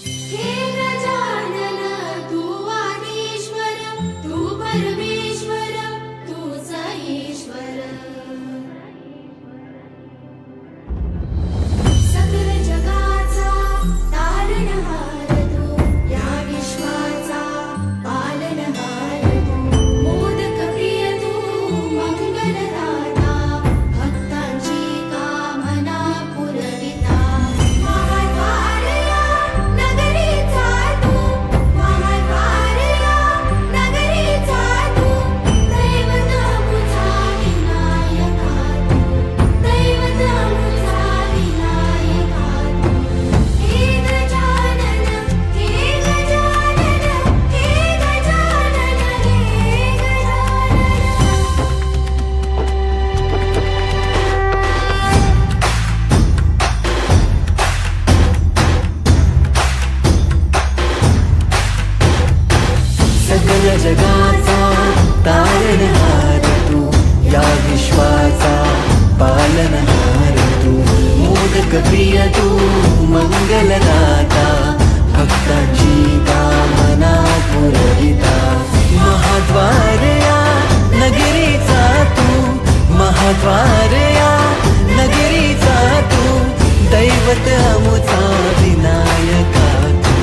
हे गजानन तू आदिश्वर तू परमेश्वर तूच ईश्वर सकल जगाचा तारणहार तू या विश्वाचा पालनहार तू मोदक प्रिय तू मंगलदाता भक्तांची कामना पुरविता महाद्वारया नगरीचा तू महाद्वारया नगरीचा तू दैवत मुझा विनायका तू दैवत मुझा विनायका तू हे गजानन हे गजानन हे गजानन हे सकल जगाचा तारणहार तू या विश्वाचा पालनहार तू मोदक प्रिय तू मंगलदाता भक्तांची कामना पुरविता महाद्वारया नगरीचा तू महाद्वारया नगरीचा तू दैवत अमुचा विनायका तू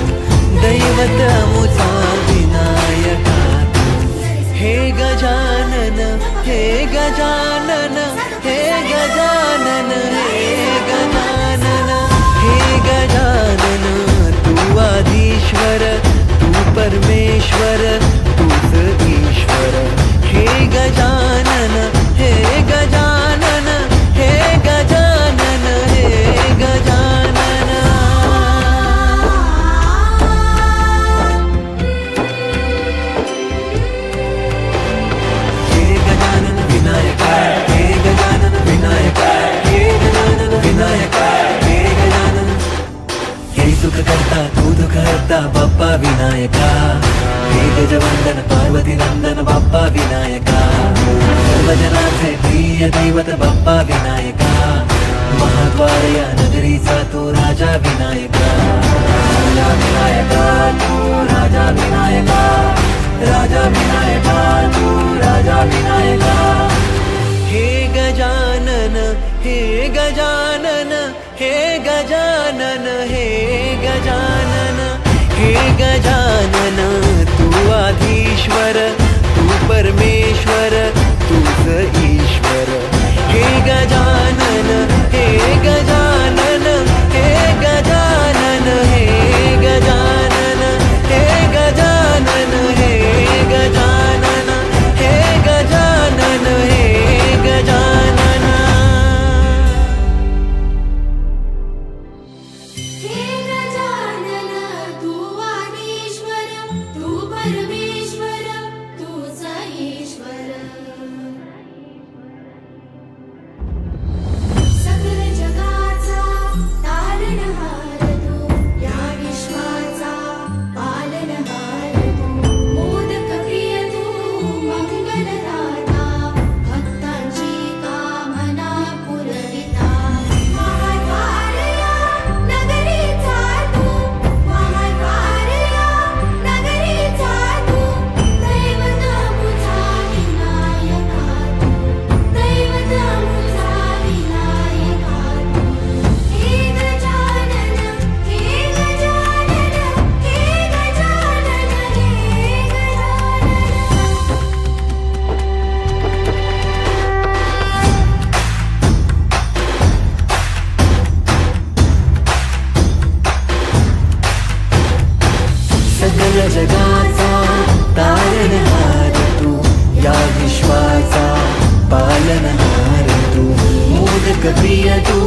दैवत अमुचा विनायका तू हे गजानन हे गजानन हे गजानन हे गजानन हे गजानन तू आदिश्वर तू परमेश्वर तूच ईश्वर हे गजानन हे गजानन हे गजानन हे गजानन हे गजानन विनायका हे गजानन विनायका हे गजानन विनायका हे गजानन हे सुख करता तू दुःख हरता बाप्पा विनायका हे गजवंदन पार्वती नंदन बाप्पा विनायका सर्वजनाचे प्रिय दैवत बाप्पा विनायका महाद्वारया नगरीचा तू राजा विनायका राजा विनायका तू राजा विनायका राजा विनायका तू राजा विनायका हे गजानन हे गजानन हे गजानन हे गजानन हे गजानन तू आदिश्वर तू परमेश्वर तूच ईश्वर हे गजानन हे गजानन हे गजानन हे गजानन हे गजानन हे गजानन हे गजानन हे गजानन हे गजानन तू आदिश्वर तू परमेश्वर तूच ईश्वर सकल जगाचा तारणहार तू या विश्वाचा पालनहार तू मोदक प्रिय तू मंगलदाता भक्तांची कामना पुरविता महाद्वारया नगरीचा तू महाद्वारया नगरीचा तू दैवत मुझा विनायका तू दैवत मुझा विनायका तू हे गजानन हे गजानन हे गजानन हे सकल जगाचा तारणहार तू या विश्वाचा पालनहार तू मोदक प्रिय तू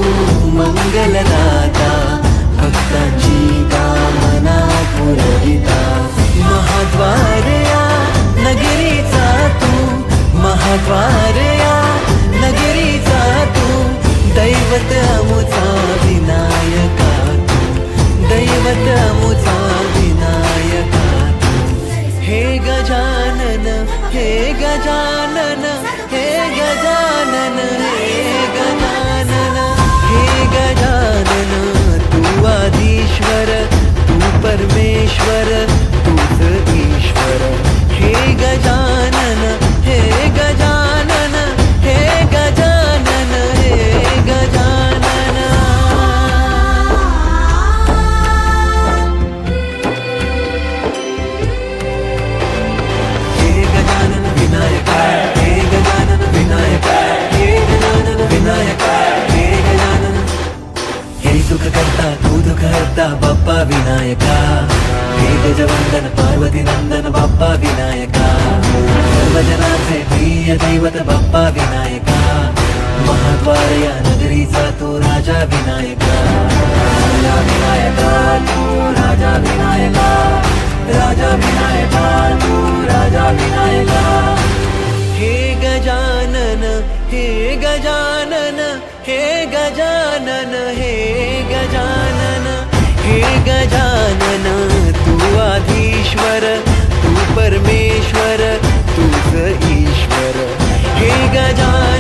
मंगलदाता भक्तांची कामना पुरविता महाद्वारया नगरीचा तू महाद्वारया नगरीचा तू दैवत अमुचा विनायका तू दैवत अमुचा विनायका तू हे गजानन हे गजानन हे गजानन हे गजानन हे गजानन तू आदिश्वर तू विनायका हे गजवंदन पार्वती नंदन बाप्पा विनायका सर्वजनांचे प्रिय दैवत बाप्पा विनायका महाद्वार या नगरीचा तो राजा विनायका राजा विनायका तू राजा विनायका राजा विनायका तू राजा विनायका हे गजानन हे गजानन हे गजानन हे गजानन हे गजानन तू आधीश्वर तू परमेश्वर तूच ईश्वर हे गजानन